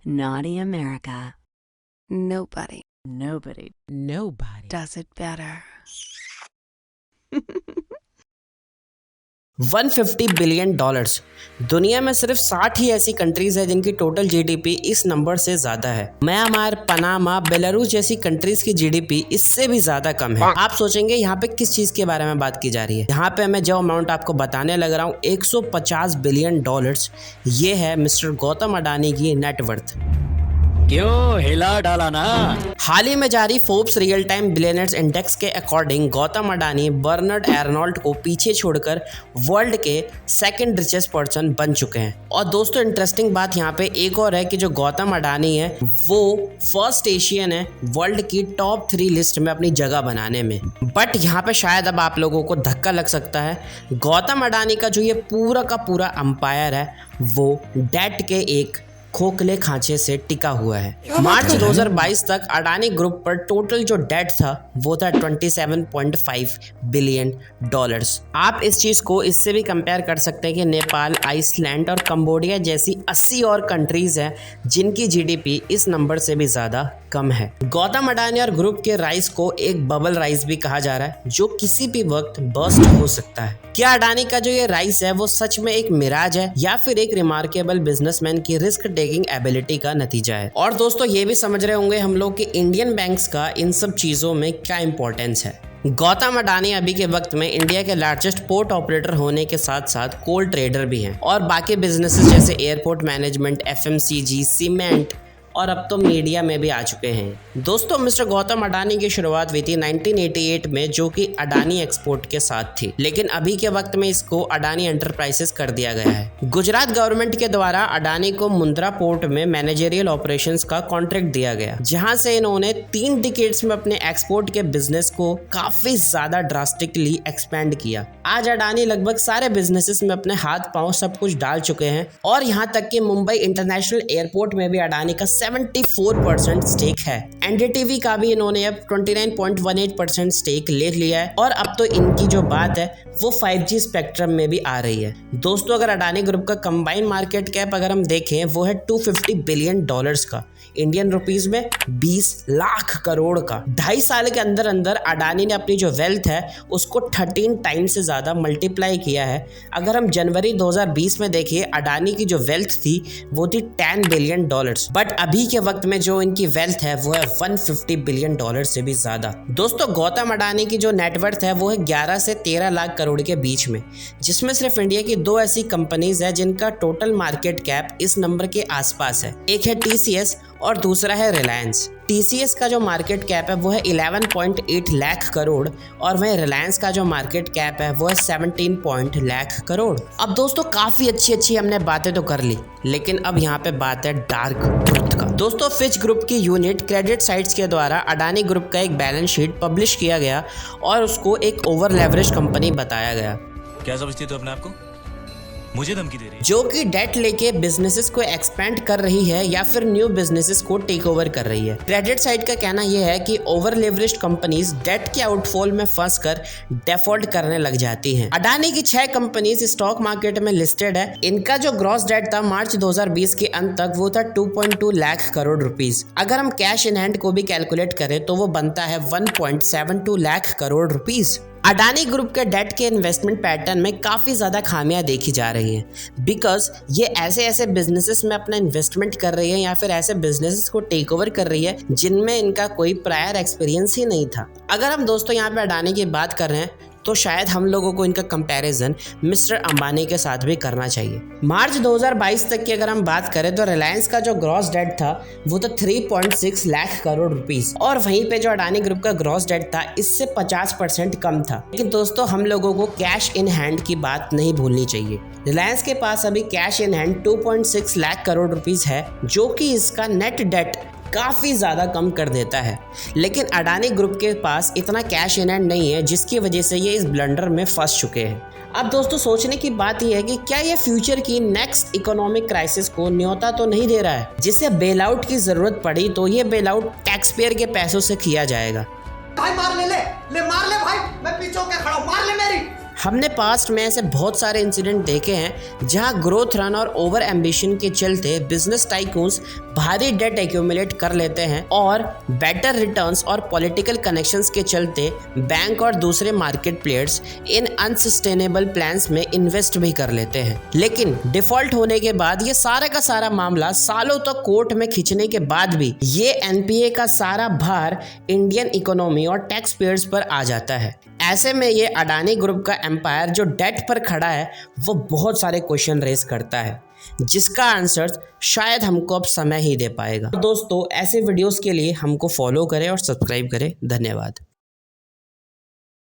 Naughty America. Nobody Does it better. 150 billion dollars. दुनिया में सिर्फ 60 ही ऐसी कंट्रीज है जिनकी टोटल जीडीपी इस नंबर से ज्यादा है। म्यांमार, पनामा, बेलारूस जैसी कंट्रीज की जीडीपी इससे भी ज्यादा कम है। आप सोचेंगे यहाँ पे किस चीज के बारे में बात की जा रही है। यहाँ पे मैं जो अमाउंट आपको बताने लग रहा हूँ 150 बिलियन डॉलर्स, ये है मिस्टर गौतम अडानी की नेटवर्थ। क्यों हिला डाला ना। हाल ही में जारी Forbes real time billionaires index के अकॉर्डिंग गौतम अडानी बर्नार्ड एर्नोल्ट को पीछे छोड़कर वर्ल्ड के सेकंड रिचेस्ट पर्सन बन चुके हैं। और दोस्तों इंटरेस्टिंग बात यहाँ पे एक और है कि जो गौतम अडानी है वो फर्स्ट एशियन है वर्ल्ड की टॉप 3 लिस्ट में अपनी जगह बनाने में। बट यहाँ पे शायद अब आप लोगों को धक्का लग सकता है। गौतम अडानी का जो ये पूरा का पूरा अंपायर है वो डेट के एक खोखले खांचे से टिका हुआ है। मार्च 2022 तक अडानी ग्रुप पर टोटल जो डेट था वो था 27.5 बिलियन डॉलर्स। आप इस चीज को इससे भी कंपेयर कर सकते हैं कि नेपाल, आइसलैंड और कंबोडिया जैसी 80 और कंट्रीज हैं जिनकी जीडीपी इस नंबर से भी ज्यादा कम है। गौतम अडानी और ग्रुप के राइज को एक बबल राइज भी कहा जा रहा है जो किसी भी वक्त बर्स्ट हो सकता है। क्या अडानी का जो ये राइज है वो सच में एक मिराज है या फिर एक रिमार्केबल बिजनेसमैन की रिस्क टेकिंग एबिलिटी का नतीजा है। और दोस्तों ये भी समझ रहे होंगे हम लोग कि इंडियन बैंक्स का इन सब चीजों में क्या इंपॉर्टेंस है। गौतम अडानी अभी के वक्त में इंडिया के लार्जेस्ट पोर्ट ऑपरेटर होने के साथ साथ कोल ट्रेडर भी हैं और बाकी बिजनेसेस जैसे एयरपोर्ट मैनेजमेंट, एफएमसीजी, सीमेंट और अब तो मीडिया में भी आ चुके हैं। दोस्तों मिस्टर गौतम अडानी की शुरुआत हुई थी 1988 में जो कि अडानी एक्सपोर्ट के साथ थी, लेकिन अभी के वक्त में इसको अडानी एंटरप्राइजेस कर दिया गया है। गुजरात गवर्नमेंट के द्वारा अडानी को मुंद्रा पोर्ट में मैनेजरियल ऑपरेशंस का कॉन्ट्रैक्ट दिया गया, जहां से इन्होंने 3 डिकेड्स में अपने एक्सपोर्ट के बिजनेस को काफी ज्यादा ड्रास्टिकली एक्सपेंड किया। आज अडानी लगभग सारे बिजनेसेस में अपने हाथ पांव सब कुछ डाल चुके हैं और यहाँ तक कि मुंबई इंटरनेशनल एयरपोर्ट में भी अडानी का 74% स्टेक है। एनडीटीवी का भी इन्होंने अब 29.18% स्टेक ले लिया है और अब तो इनकी जो बात है वो 5G स्पेक्ट्रम में भी आ रही है। दोस्तों अगर अडानी ग्रुप का कंबाइंड मार्केट कैप अगर हम देखें वो है 250 बिलियन डॉलर्स का, इंडियन रुपीस में 20 लाख करोड़ का। 2.5 साल के अंदर अंदर अडानी ने अपनी जो वेल्थ है उसको 13 टाइम्स से ज्यादा मल्टीप्लाई किया है। अगर हम जनवरी 2020 में देखिए अडानी की जो वेल्थ थी वो थी 10 बिलियन डॉलर्स, बट अभी के वक्त में जो इनकी वेल्थ है वो है 150 बिलियन डॉलर से भी ज्यादा। दोस्तों गौतम अडानी की जो नेटवर्थ है वो है 11 से 13 लाख करोड़ के बीच में, जिसमें सिर्फ इंडिया की 2 ऐसी कंपनीज है जिनका टोटल मार्केट कैप इस नंबर के आसपास है। एक है टीसीएस और दूसरा है रिलायंस। टीसीएस का जो मार्केट कैप है वो है 11.8 लाख करोड़ और वहीं रिलायंस का जो मार्केट कैप है वो है 17 लाख करोड़। अब दोस्तों काफी अच्छी हमने बातें तो कर ली, लेकिन अब यहाँ पे बात है डार्क ट्रुथ का। दोस्तों फिच ग्रुप की यूनिट क्रेडिट साइट्स के द्वारा अडानी ग्रुप का एक बैलेंस शीट पब्लिश किया गया और उसको एक ओवर लेवरेज कंपनी बताया गया। क्या समझती है तू अपने आप को? मुझे धमकी दे रही है? जो कि डेट लेके बिजनेसेस को एक्सपेंड कर रही है या फिर न्यू बिजनेसेस को टेक ओवर कर रही है। क्रेडिट साइट का कहना यह है कि ओवर लेवरेज्ड कंपनीज डेट के आउटफॉल में फंसकर डिफॉल्ट करने लग जाती हैं। अडानी की 6 कंपनीज स्टॉक मार्केट में लिस्टेड है। इनका जो ग्रॉस डेट था मार्च 2020 के अंत तक वो था 2.2 लाख करोड़ रुपीस। अगर हम कैश इन हैंड को भी कैलकुलेट करें तो वो बनता है 1.72 लाख करोड़ रुपीस। अडानी ग्रुप के डेट के इन्वेस्टमेंट पैटर्न में काफ़ी ज़्यादा खामियां देखी जा रही हैं बिकॉज ये ऐसे बिजनेसेस में अपना इन्वेस्टमेंट कर रही है या फिर ऐसे बिजनेसेस को टेक ओवर कर रही है जिनमें इनका कोई प्रायर एक्सपीरियंस ही नहीं था। अगर हम दोस्तों यहाँ पे अडानी की बात कर रहे हैं तो शायद हम लोगों को इनका कंपैरिजन मिस्टर अंबानी के साथ भी करना चाहिए। मार्च 2022 तक की अगर हम बात करें तो रिलायंस का जो ग्रॉस डेट था वो था 3.6 लाख करोड़ रुपीस और वहीं पे जो अडानी ग्रुप का ग्रॉस डेट था इससे 50% कम था। लेकिन दोस्तों हम लोगों को कैश इन हैंड की बात नहीं भूलनी चाहिए। रिलायंस के पास अभी cash in hand 2.6 lakh crore rupees है जो कि इसका नेट डेट काफ़ी ज़्यादा कम कर देता है, लेकिन अडानी ग्रुप के पास इतना कैश इन हैंड नहीं है जिसकी वजह से ये इस ब्लंडर में फंस चुके हैं। अब दोस्तों सोचने की बात यह है कि क्या ये फ्यूचर की नेक्स्ट इकोनॉमिक क्राइसिस को न्योता तो नहीं दे रहा है, जिसे बेल आउट की ज़रूरत पड़ी तो ये बेल आउट टैक्स पेयर के पैसों से किया जाएगा। भाई मार ले भाई, मैं पीछे होकर खड़ा हूं, मार ले मेरी। हमने पास्ट में ऐसे बहुत सारे इंसिडेंट देखे हैं जहां ग्रोथ रन और ओवर एम्बिशन के चलते बिजनेस टाइकून्स भारी डेट एक्यूमुलेट कर लेते हैं और बेटर रिटर्न्स और पॉलिटिकल कनेक्शंस के चलते बैंक और दूसरे market players in unsustainable plans में इन्वेस्ट भी कर लेते हैं। लेकिन डिफॉल्ट होने के बाद ये सारा का सारा मामला सालों तक कोर्ट में खींचने के बाद भी ये एनपीए का सारा भार इंडियन इकोनॉमी और टैक्स पेयर्स पर आ जाता है। ऐसे में ये अडानी ग्रुप का एम्पायर जो डेट पर खड़ा है वो बहुत सारे क्वेश्चन रेज करता है जिसका आंसर शायद हमको अब समय ही दे पाएगा। दोस्तों ऐसे वीडियोस के लिए हमको फॉलो करें और सब्सक्राइब करें। धन्यवाद।